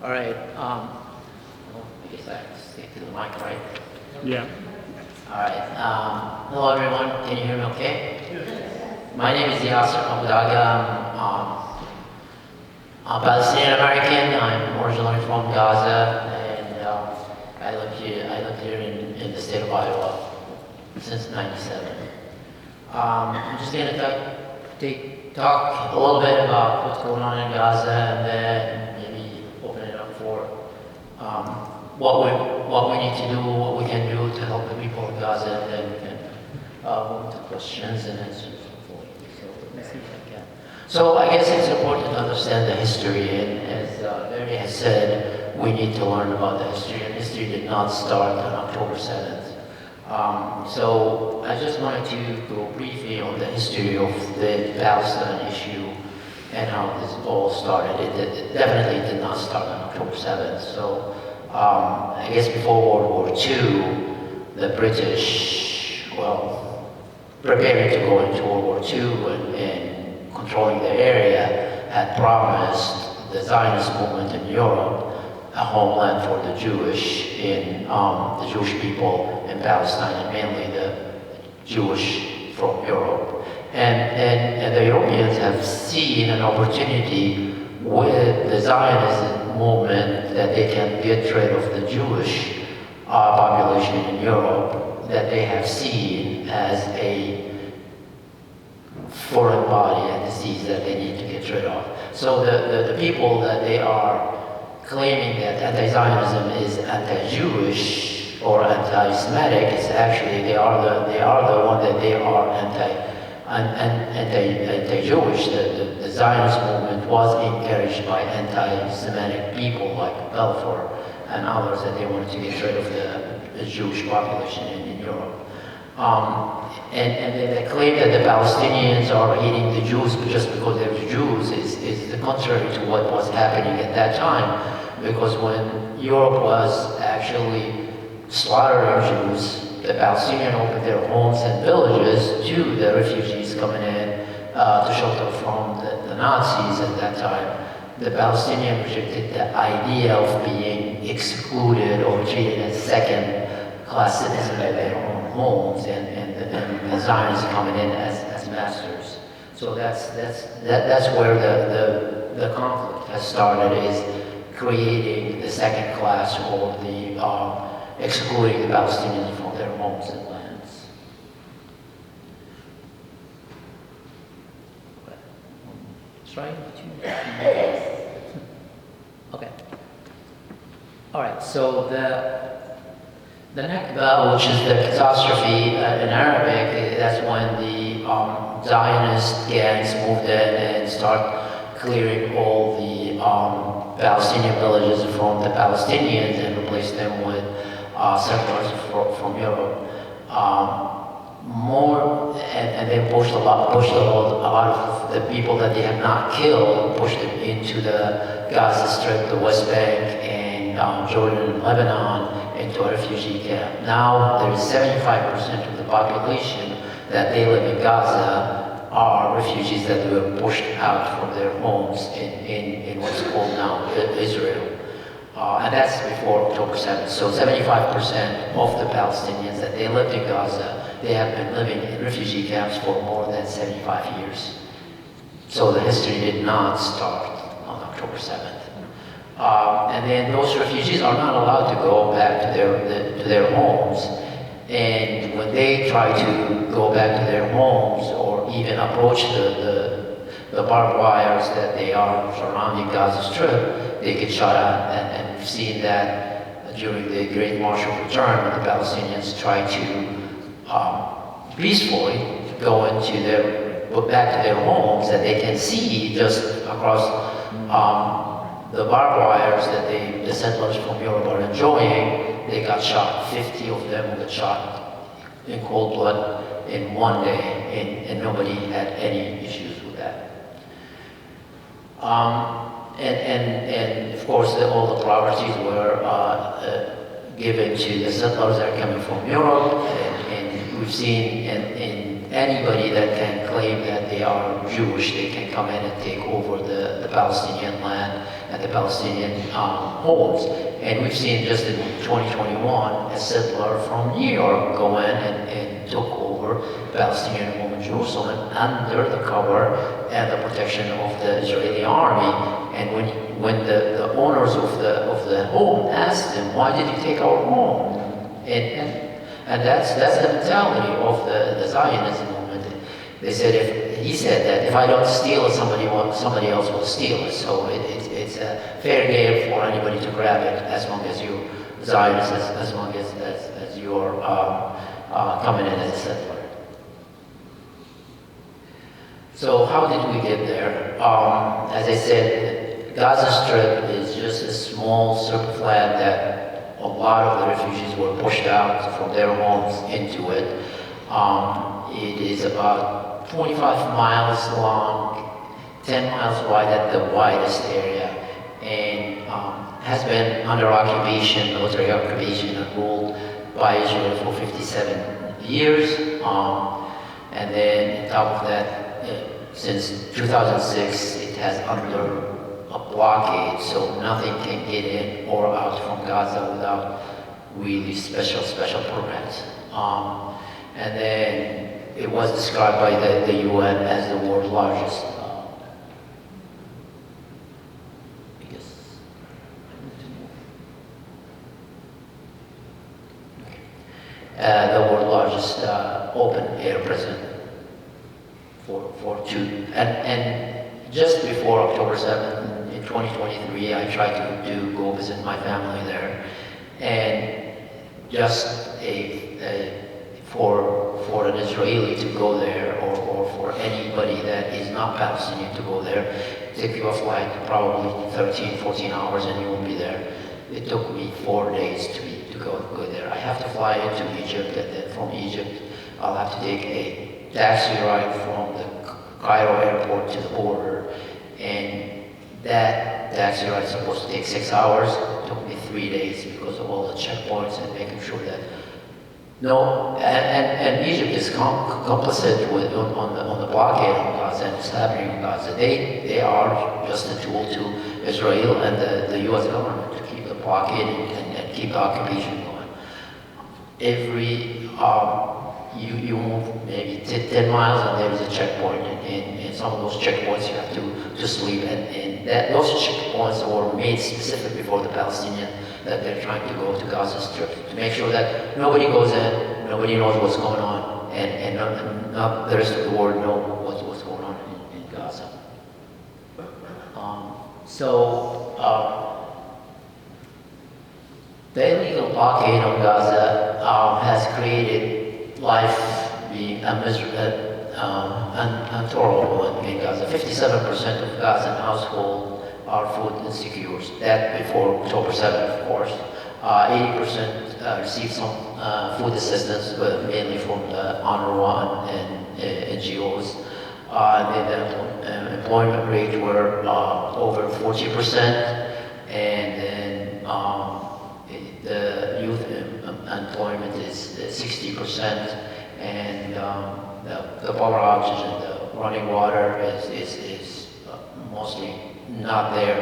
All right. Well, I guess I have to stick to the mic, right? Yeah. All right. Hello, everyone. Can you hear me okay? My name is Yaser AbuDagga. I'm Palestinian American. I'm originally from Gaza, and I live here in the state of Iowa since '97. I'm just going to talk a little bit about what's going on in Gaza, and then maybe open it up for what we need to do, what we can do to help the people of Gaza, and then we can move to questions and answers, hopefully. So let me see if I can. So I guess it's important to understand the history, and as Barry has said, we need to learn about the history, and history did not start on October 7th. So I just wanted to go briefly on the history of the Palestine issue and how this all started. It definitely did not start on October 7th. So I guess before World War II, the British, well, preparing to go into World War II and controlling the area, had promised the Zionist movement in Europe a homeland for the Jewish people in Palestine, and mainly the Jewish from Europe. And the Europeans have seen an opportunity with the Zionism movement that they can get rid of the Jewish population in Europe that they have seen as a foreign body, a disease that they need to get rid of. So the people that they are claiming that anti-Zionism is anti-Jewish or anti-Semitic, is actually they are the one that they are anti-Jewish. The Zionist movement was encouraged by anti-Semitic people like Balfour and others, that they wanted to get rid of the Jewish population in Europe. And the claim that the Palestinians are hating the Jews just because they're Jews is the contrary to what was happening at that time, because when Europe was actually slaughtering Jews, the Palestinians opened their homes and villages to the refugees coming in to shelter from the Nazis at that time. The Palestinians rejected the idea of being excluded or treated as second-class citizens in their own homes, and the Zionists coming in as masters. So that's where the conflict has started, is creating the second class, or the excluding the Palestinians from their homes and lands. Trying to. Okay. All right. So the Nakba, which is the catastrophe in Arabic, that's when the Zionist gangs moved in and start clearing all the Palestinian villages from the Palestinians and replaced them with settlers from Europe. And they pushed a lot of the people that they had not killed, pushed them into the Gaza Strip, the West Bank, and Jordan and Lebanon, into a refugee camp. Now there's 75% of the population that they live in Gaza are refugees that were pushed out from their homes in what's called now Israel. And that's before October 7th. So 75% of the Palestinians that they lived in Gaza, they have been living in refugee camps for more than 75 years. So the history did not start on October 7th. And then those refugees are not allowed to go back to their homes. And when they try to go back to their homes, or even approach the barbed wires that they are surrounding Gaza Strip, they get shot at. And we've seen that during the Great March of Return, when the Palestinians try to peacefully go back to their homes, that they can see just across the barbed wires that the settlers from Europe are enjoying. They got shot. 50 of them got shot in cold blood in one day, and nobody had any issues with that. And of course, all the properties were given to the settlers that are coming from Europe, and we've seen in anybody that can claim that they are Jewish, they can come in and take over the Palestinian land and the Palestinian homes. And we've seen just in 2021 a settler from New York go in and took over Palestinian home in Jerusalem under the cover and the protection of the Israeli army. And when the owners of the home asked him, why did you take our home? And that's the mentality of the Zionism movement. They said he said that if I don't steal it, somebody else will steal it. So it's a fair game for anybody to grab it, as long as you Zionists, as long as you're coming in as a settler. So how did we get there? As I said, Gaza Strip is just a small strip of land that a lot of the refugees were pushed out from their homes into it. It is about 25 miles long, 10 miles wide at the widest area, and has been under occupation, military occupation, and ruled by Israel for 57 years. And then on top of that, since 2006, it has under a blockade, so nothing can get in or out from Gaza without really special permits. And then it was described by the UN as the world's largest. The world's largest open air prison for two. And just before October 7th, in 2023, I tried to go visit my family there, and just for an Israeli to go there, or for anybody that is not Palestinian to go there, take you a flight probably 13, 14 hours, and you won't be there. It took me 4 days to go there. I have to fly into Egypt, and then from Egypt, I'll have to take a taxi ride from the Cairo airport to the border, and that taxi ride is supposed to take 6 hours. It took me 3 days because of all the checkpoints and making sure that and Egypt is complicit on the blockade on Gaza and what's happening in Gaza. They are just a tool to Israel and the U.S. government to keep the blockade and keep the occupation going. You move maybe 10 miles and there is a checkpoint, and some of those checkpoints you have to sleep, and those checkpoints were made specifically for the Palestinians that they're trying to go to Gaza Strip, to make sure that nobody goes in, nobody knows what's going on, and not the rest of the world know what's going on in Gaza. The illegal blockade on Gaza has created life being intolerable in Gaza. 57% of Gazan households are food insecure. That before October 7th, of course. 80% receive some food assistance, but mainly from the UNRWA and NGOs. The employment rate were over 40%, and then the youth employment is 60%, and the power outage and the running water is mostly not there.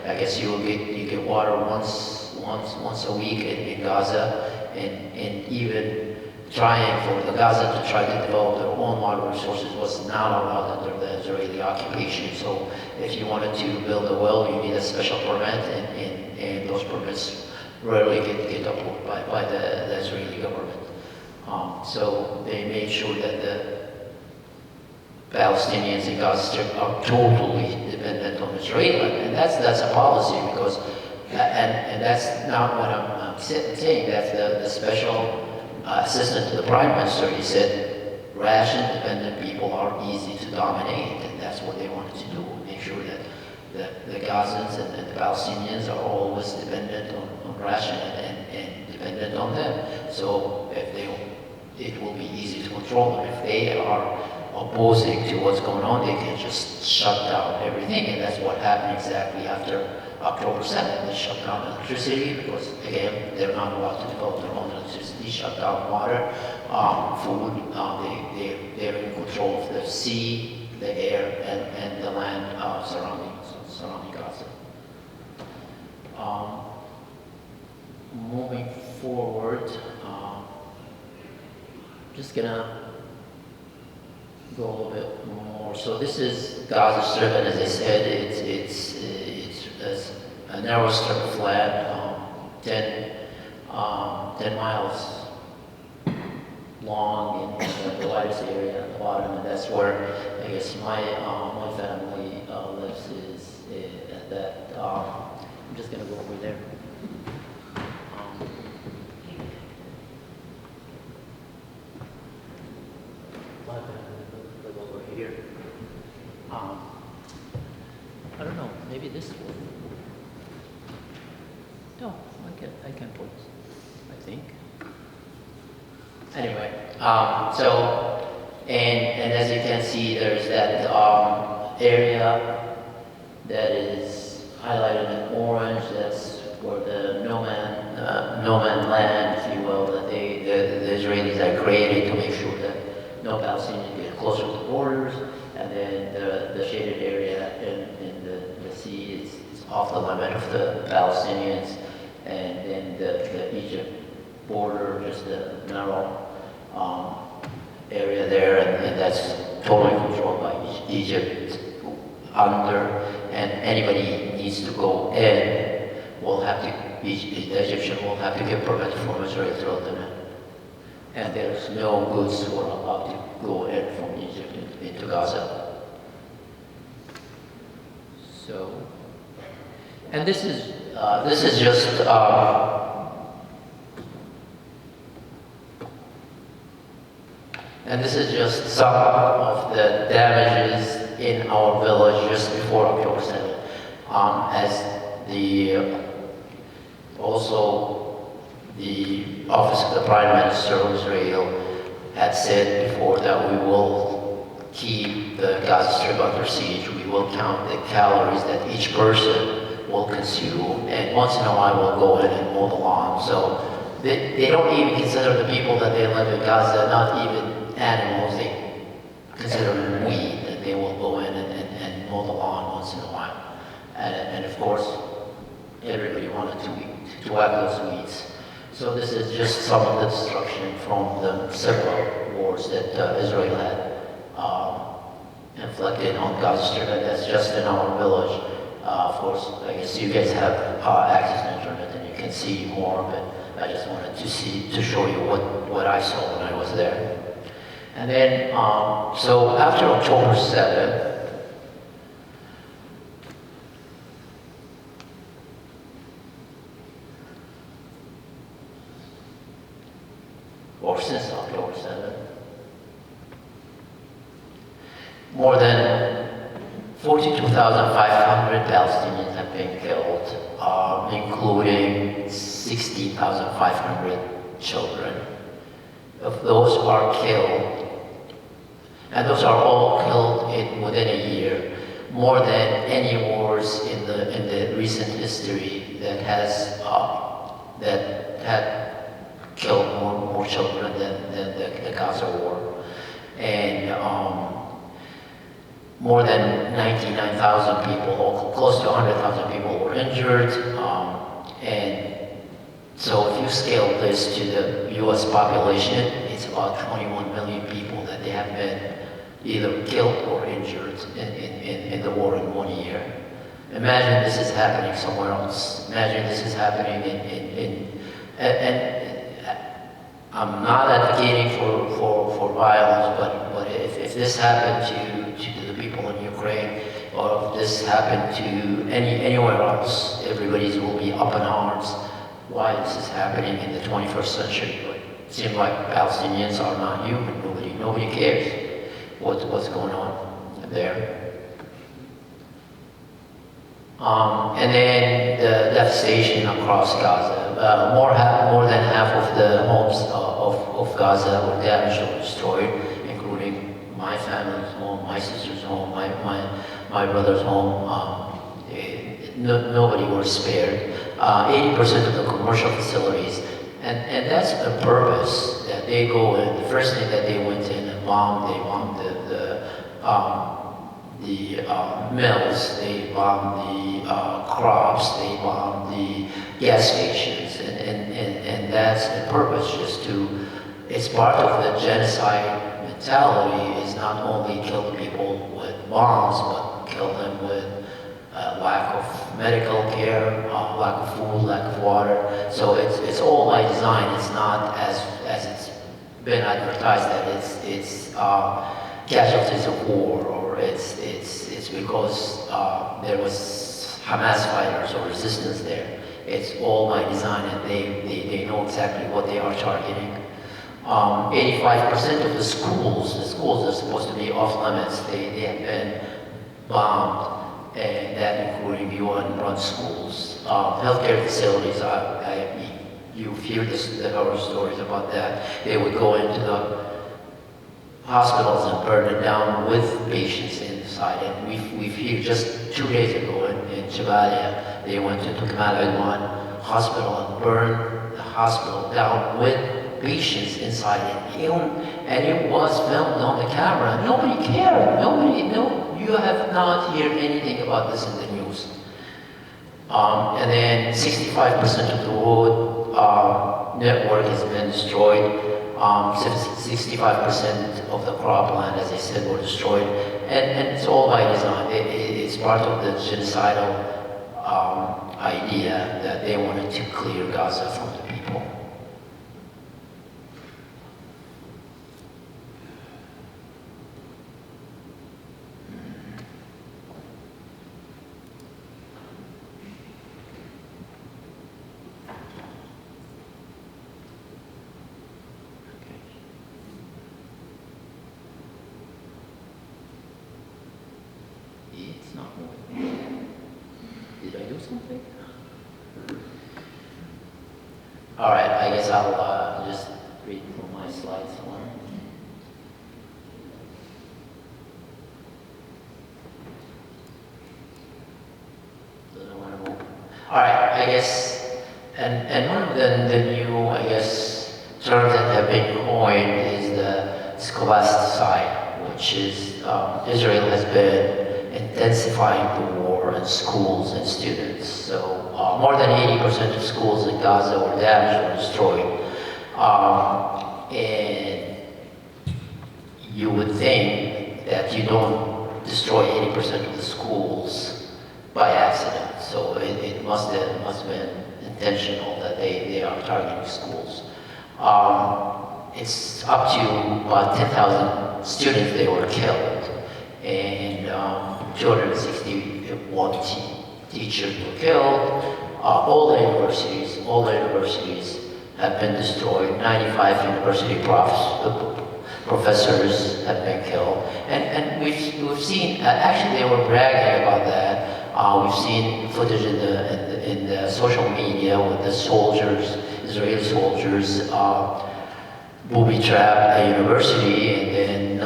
I guess you get water once a week in Gaza, and even trying for the Gaza to try to develop their own water resources was not allowed under the Israeli occupation. So if you wanted to build a well, you need a special permit, and those permits rarely get approved by the Israeli government. So they made sure that the Palestinians in Gaza Strip are totally dependent on Israel, and that's a policy, because, and that's not what I'm saying. That's the special assistant to the prime minister. He said ration-dependent people are easy to dominate, and that's what they wanted to do, make sure that the Gazans and the Palestinians are always dependent on ration and dependent on them. So if it will be easy to control them. If they are opposing to what's going on, they can just shut down everything, and that's what happened exactly after October 7th. They shut down electricity because, again, they're not allowed to develop their own electricity, shut down water, food. They're in control of the sea, the air, and the land surrounding Gaza. Moving forward, just gonna go a little bit more. So this is Gaza Strip, and as I said, it's a narrow strip of land, 10 miles long in the widest area at the bottom, and that's where I guess my family lives is at that. I'm just gonna go over there. Live over here. I don't know. Maybe this one. No, I can put. I think. Anyway, so and as you can see, there's that area that is highlighted in orange. That's where the no man land, if you will, that the Israelis have created to make sure that no Palestinians get closer to the borders, and then the shaded area in the sea is off the limit of the Palestinians, and then the Egypt border, just the narrow area there, and that's totally controlled by Egypt under, and anybody needs to go in will have to, the Egyptian will have to get permit from Israel to go in. And there's no goods who are allowed to go in from Egypt into Gaza. So, and this is just some of the damages in our village just before October 7th. Also the Office of the Prime Minister of Israel had said before that we will keep the Gaza Strip under siege. We will count the calories that each person will consume, and once in a while we'll go in and mow the lawn. So they don't even consider the people that they live in Gaza, not even animals. They consider them weed, and they will go in and mow the lawn once in a while. And of course, everybody wanted to have those weeds. So this is just some of the destruction from the several wars that Israel had inflicted on Gaza Strip, and that's just in our village. Of course, I guess you guys have access to internet and you can see more, but I just wanted to show you what I saw when I was there. And then, so after October 7th, or since October 7th, more than 42,500 Palestinians have been killed, including 16,500 children. Of those are killed, and those are all killed within a year, more than any wars in the recent history that had killed more children than the Gaza war. And more than 99,000 people, or close to 100,000 people were injured. And so if you scale this to the US population, it's about 21 million people that they have been either killed or injured in the war in 1 year. Imagine this is happening somewhere else. Imagine this is happening and I'm not advocating for violence, but if this happened to the people in Ukraine, or if this happened to anywhere else, everybody will be up in arms. Why this is happening in the 21st century? But it seems like Palestinians are not human. Nobody cares what's going on there. And then the devastation across Gaza. More than half of the homes of Gaza were damaged or destroyed, including my family's home, my sister's home, my brother's home. Nobody was spared. 80% of the commercial facilities, and that's a purpose that they go in. The first thing that they went in and bombed, they bombed the mills, they bombed the crops, they bombed the gas stations, and that's the purpose, just to, it's part of the genocide mentality, is not only kill people with bombs, but kill them with lack of medical care, lack of food, lack of water. So it's all by design. It's not as it's been advertised that it's casualties of war, or it's because there was Hamas fighters or resistance there. It's all by design, and they know exactly what they are targeting. 85% of the schools are supposed to be off limits. They have been bombed, and that including UN-run schools. Healthcare facilities, you've heard the horror stories about that. They would go into the hospitals and burn it down with patients inside. And we've heard just 2 days ago in Jabalia, they went into Kamal Adwan hospital and burned the hospital down with patients inside it. And it was filmed on the camera. Nobody cared. You have not heard anything about this in the news. And then 65% of the road network has been destroyed. 65% of the cropland, as I said, were destroyed. And it's all by design. It's part of the genocidal idea that they wanted to clear Gaza from the people. It's not moving. Did I do something? All right, I guess I'll just read from my slides somewhere. Doesn't want to move. All right, I guess, and one of the new, I guess, terms that have been coined is the scholasticide, which is Israel has been intensifying the war in schools and students. So more than 80% of schools in Gaza were damaged or destroyed. And you would think that you don't destroy 80% of the schools by accident. So it must have been intentional that they are targeting schools. It's up to about 10,000 students they were killed. And 261 teachers were killed. All the universities have been destroyed. 95 university professors have been killed. And we've seen, actually they were bragging about that. We've seen footage in the social media with the soldiers, Israeli soldiers, booby-trapped a university and then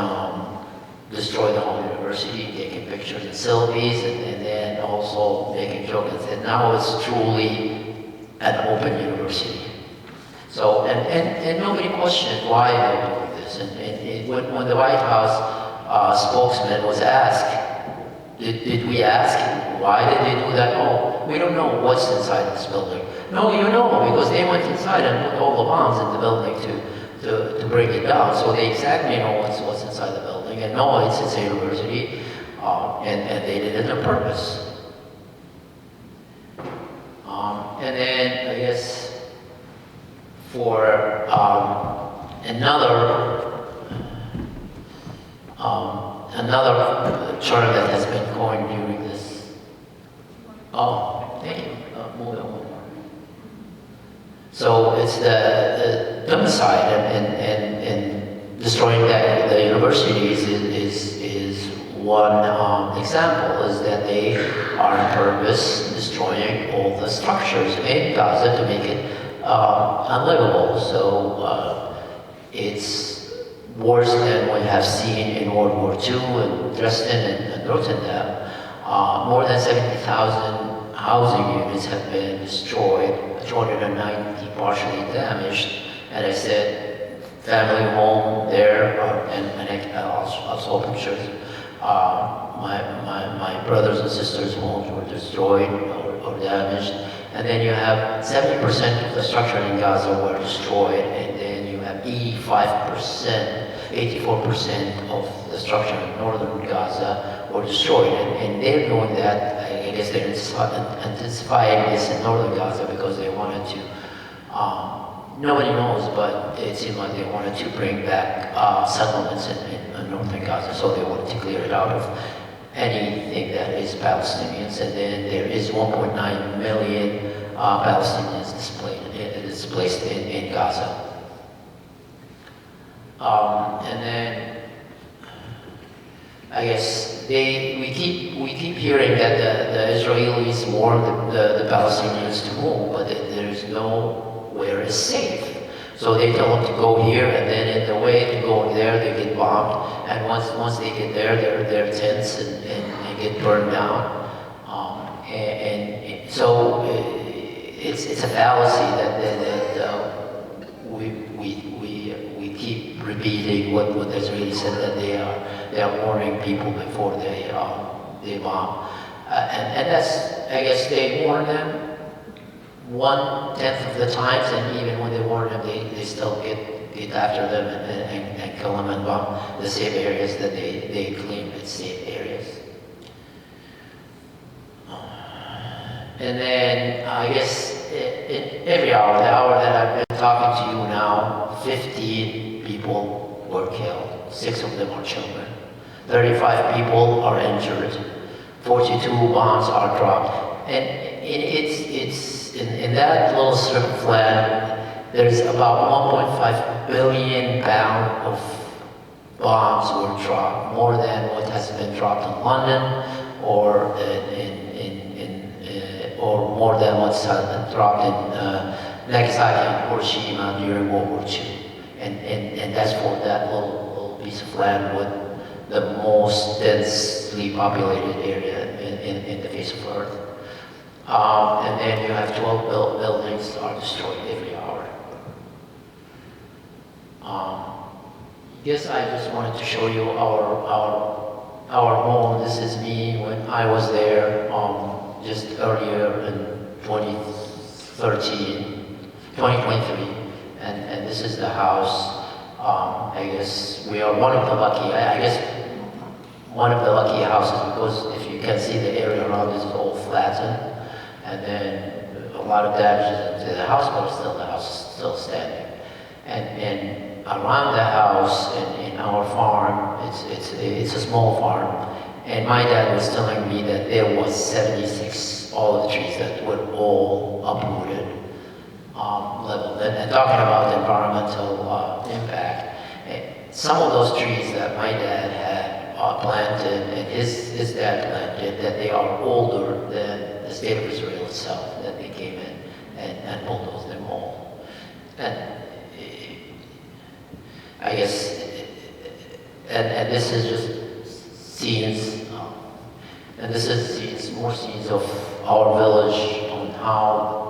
destroy the whole university, taking pictures and selfies, and then also making jokes and said, now it's truly an open university. So, and nobody questioned why they were doing this. And when the White House spokesman was asked, did we ask why did they do that? Oh, we don't know what's inside this building. No, you know, because they went inside and put all the bombs in the building to bring it down. So they exactly know what's inside the building and know it's a university, and they did it on purpose. And then I guess for another term that has been coined during this. Oh, thank you. Move it one more. So it's the democide and destroying the universities is one example, is that they are on purpose destroying all the structures in Gaza to make it unlivable. So it's worse than we have seen in World War II in Dresden and Rotterdam. More than 70,000 housing units have been destroyed, 290 partially damaged, and I said family home there, and I'll show pictures. My brothers and sisters' homes were destroyed or damaged, and then you have 70% of the structure in Gaza were destroyed, and then you have 84% of the structure in northern Gaza were destroyed, and they're doing that. I guess they're intensifying this in northern Gaza because they wanted to. Nobody knows, but it seemed like they wanted to bring back settlements in northern Gaza, so they wanted to clear it out of anything that is Palestinians, and then there is 1.9 million Palestinians displaced in Gaza. And then I guess we keep hearing that the Israelis want the Palestinians to move, but there is nowhere is safe. So they tell them to go here, and then in the way to go there, they get bombed. And once they get there, their tents and get burned down. And so it's a fallacy that we keep repeating what the Israelis said, that they are warning people before they bomb. And that's, I guess they warn them 1/10 of the times, and even when they warn them, they still get after them and kill them and bomb the safe areas that they claim as safe areas. And then I guess in every hour, the hour that I've been talking to you now, 15 people were killed. 6 of them are children. 35 people are injured. 42 bombs are dropped. And it's in that little strip of land, there's about 1.5 billion pounds of bombs were dropped, more than what has been dropped in London, or or more than what's dropped in Nagasaki and Hiroshima during World War II. And that's for that little piece of land with the most densely populated area in the face of Earth. And then you have 12 buildings are destroyed every hour. Yes, I just wanted to show you our home. This is me when I was there just earlier in 2023, and this is the house. I guess we are one of the lucky. I guess one of the lucky houses, because if you can see the area around this is all flattened, and then a lot of damage to the house, but still the house is still standing. And around the house in our farm, it's a small farm, and my dad was telling me that there was 76 olive trees that were all uprooted, leveled. And talking about environmental impact, some of those trees that my dad had planted and his dad planted, that they are older than the state of Israel itself, that they came in and bulldozed them all. And I guess, and this is just scenes, and this is more scenes of our village, on how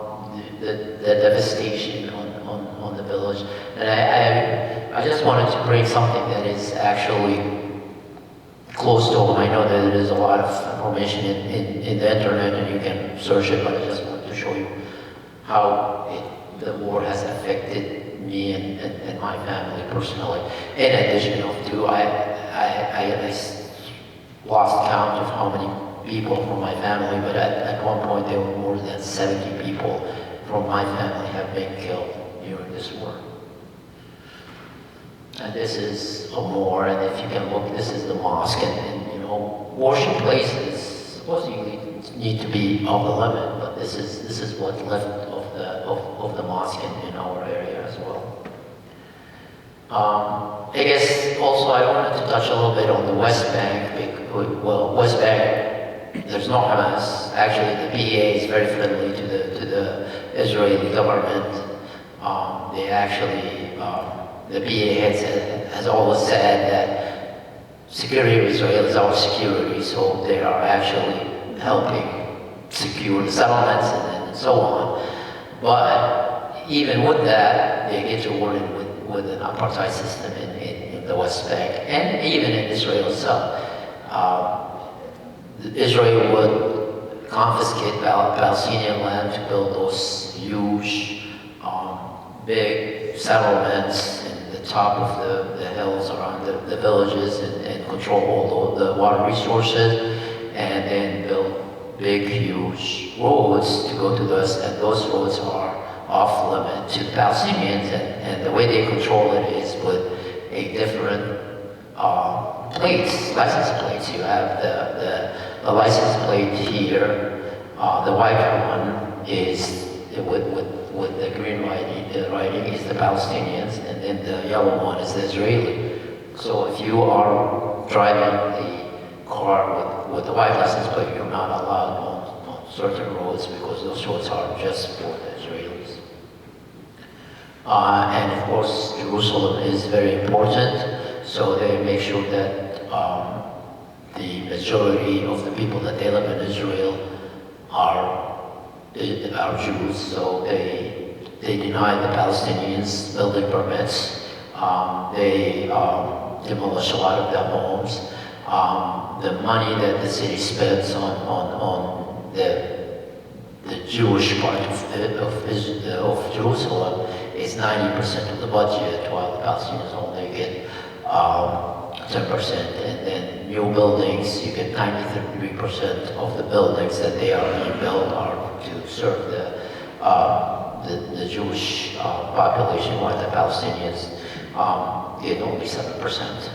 the devastation on the village. And I just wanted to bring something that is actually close to home. I know that there is a lot of information in the internet and you can search it, but I just wanted to show you how the war has affected me and my family personally. In addition to, I lost count of how many people from my family, but at one point there were more than 70 people from my family have been killed during this war. And this is a more, and if you can look, this is the mosque, and you know, worship places supposedly need to be off the limit, but this is what's left of the mosque in our area as well. I guess also I wanted to touch a little bit on the West Bank. Well, West Bank, there's no Hamas. Actually, the PA is very friendly to the Israeli government. They actually, the PA has always said that security of Israel is our security, so they are actually helping secure the settlements and so on. But even with that, they get rewarded with an apartheid system in the West Bank and even in Israel itself. Israel would confiscate Palestinian land to build those huge, big settlements in the top of the hills around the villages and control all the water resources, and then build big, huge roads to go to those, and those roads are off limit to the Palestinians, and the way they control it is with a different plates, license plates. You have the license plate here, the white one is with the green writing, the writing is the Palestinians, and then the yellow one is the Israeli. So if you are driving the car with the white license plate, you're not allowed on certain roads because those roads are just for the Israelis. And of course, Jerusalem is very important, so they make sure that the majority of the people that they live in Israel are Jews, so they deny the Palestinians building permits. They demolish a lot of their homes. The money that the city spends on the Jewish part of Jerusalem is 90% of the budget, while the Palestinians only get 10%. And then new buildings, you get 93% of the buildings that they are being built are to serve the Jewish population, while the Palestinians get only 7%.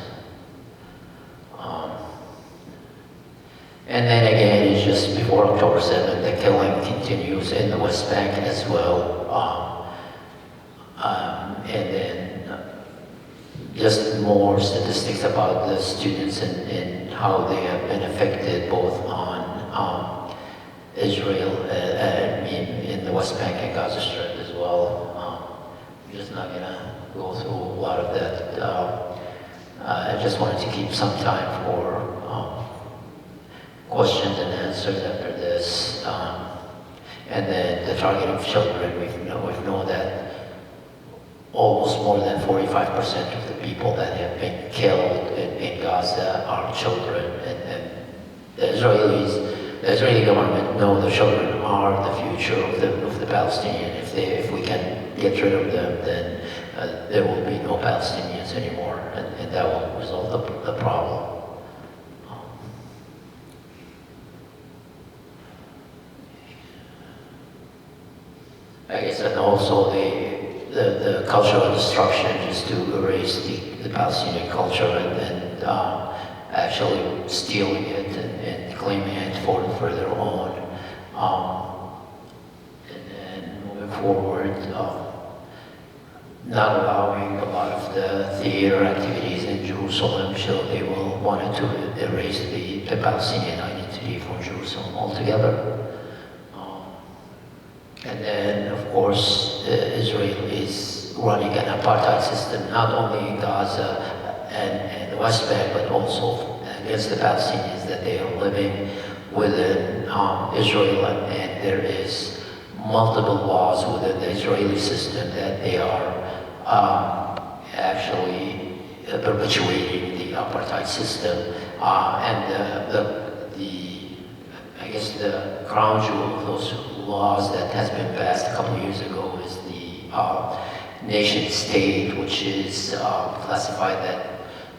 And then again, it's just before October 7th, the killing continues in the West Bank as well. And then just more statistics about the students and how they have been affected both on Israel in the West Bank and Gaza Strip as well. I'm just not gonna go through a lot of that. I just wanted to keep some time for questions and answers after this. And then the targeting of children, we've known that almost more than 45% of the people that have been killed in Gaza are children, and the Israeli government know the children are the future of the Palestinian. If we can get rid of them, then there will be no Palestinians anymore, and that will resolve the problem. I guess, and also the cultural destruction is to erase the Palestinian culture and actually stealing it and claiming it for their own. And then moving forward, not allowing a lot of the theater activities in Jerusalem, so they will want to erase the Palestinian identity from Jerusalem altogether. And then, of course, Israel is running an apartheid system, not only in Gaza and the West Bank, but also against the Palestinians that they are living within Israel. And there is multiple laws within the Israeli system that they are actually perpetuating the apartheid system. And I guess the crown jewel of those laws that has been passed a couple of years ago is the nation state, which is classified that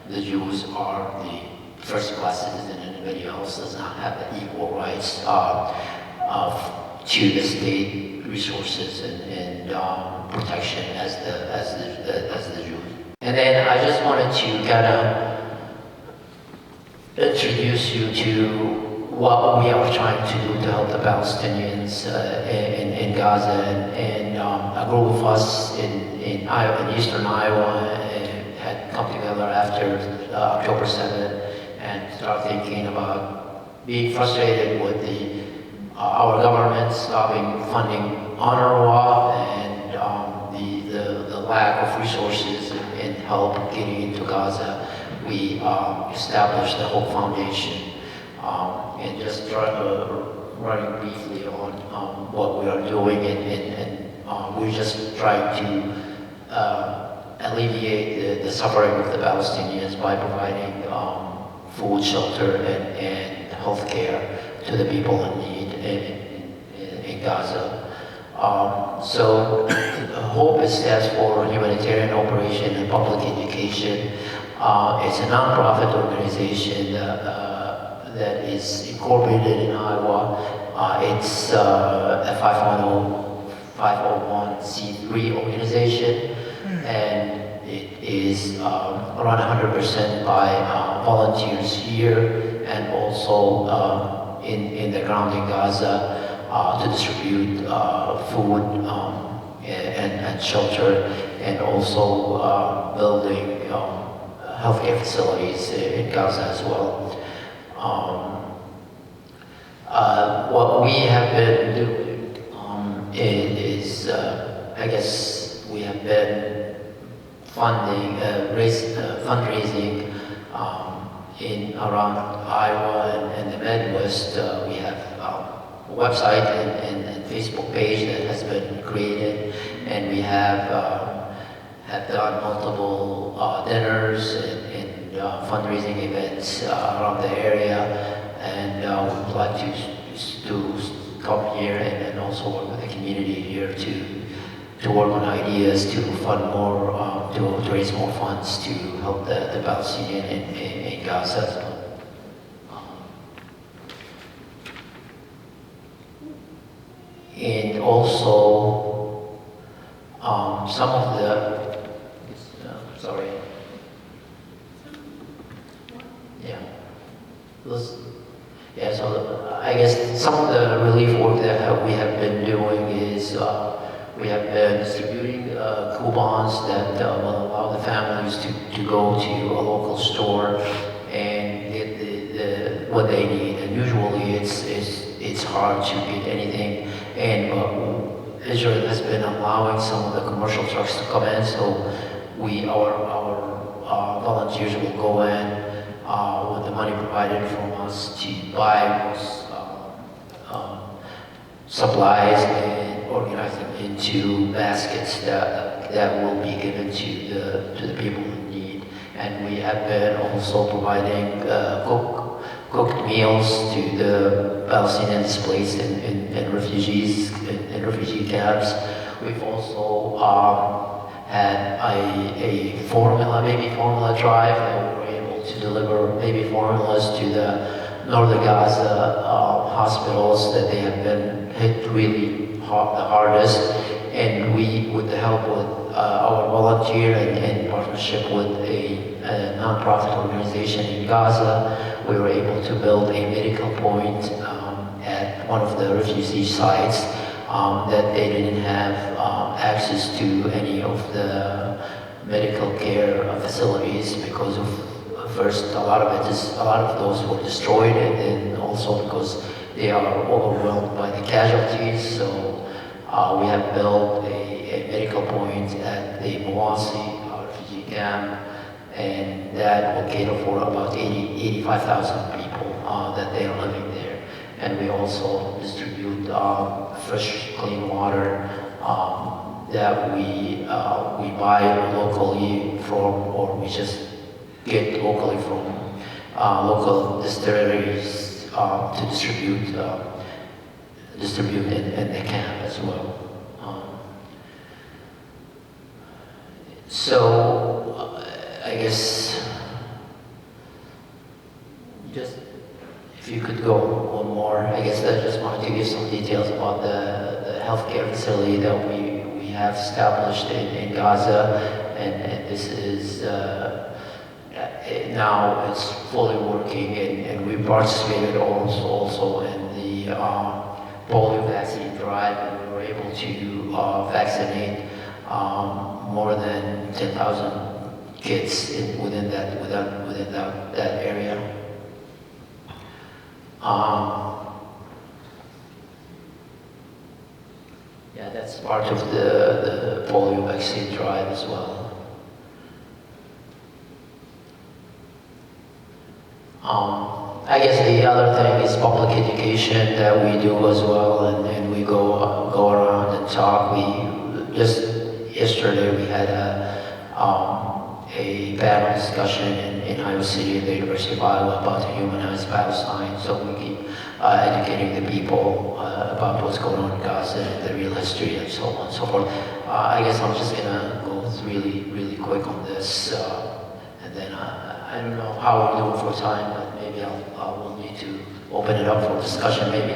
the Jews are the first class citizen and anybody else does not have the equal rights to the state resources and protection as the Jews. And then I just wanted to kind of introduce you to what we are trying to do to help the Palestinians in Gaza, and a group of us in eastern Iowa had come together after October 7th and started thinking about being frustrated with our government stopping funding UNRWA and the lack of resources and help getting into Gaza, we established the Hope Foundation. And just running briefly on what we are doing, and we're just trying to alleviate the suffering of the Palestinians by providing food, shelter, and health care to the people in need in Gaza. So HOPE stands for Humanitarian Operation and Public Education. It's a nonprofit organization that is incorporated in Iowa. It's a 501c3 organization, and it is run 100% by volunteers here and also in the ground in Gaza to distribute food and shelter, and also building healthcare facilities in Gaza as well. What we have been doing is, I guess, we have been fundraising in around Iowa and the Midwest. We have a website and Facebook page that has been created, and we have done multiple dinners and fundraising events around the area, and we'd like to come here and also work with the community here to work on ideas to fund more, to raise more funds to help the Palestinian in Gaza. And also some of the, sorry. Yeah, so I guess some of the relief work that we have been doing is we have been distributing coupons that will allow the families to go to a local store and get what they need. And usually it's hard to get anything. And Israel has been allowing some of the commercial trucks to come in, so our volunteers will go in with the money provided from us to buy those supplies and organize them into baskets that will be given to the people in need. And we have been also providing cooked meals to the Palestinian displaced and refugees in refugee camps. We've also had a baby formula drive that we were able to deliver baby formulas to the northern Gaza hospitals that they have been hit really the hardest. And we, with the help with our volunteer and in partnership with a non-profit organization in Gaza, we were able to build a medical point at one of the refugee sites that they didn't have access to any of the medical care facilities because of first a lot of those were destroyed, and then also because they are overwhelmed by the casualties. So we have built a medical point at the Mawasi refugee camp, and that will cater for about 85,000 people that they are living there. And we also distribute fresh, clean water that we buy locally from, or we just get locally from local distilleries to distribute in the camp as well. So I guess just if you could go one more, I guess I just wanted to give some details about the healthcare facility that we have established in Gaza, and this is now it's fully working, and we participated also in the polio vaccine drive, and we were able to vaccinate more than 10,000 kids within that area. Yeah, that's part of the polio vaccine drive as well. I guess the other thing is public education that we do as well, and we go around and talk. We just yesterday we had a panel discussion in Iowa City at the University of Iowa about the humanized bioscience. So we keep educating the people about what's going on in Gaza and the real history and so on and so forth. I guess I'm just gonna go really quick on this, and then I don't know how we're doing for time, but maybe we'll need to open it up for discussion maybe.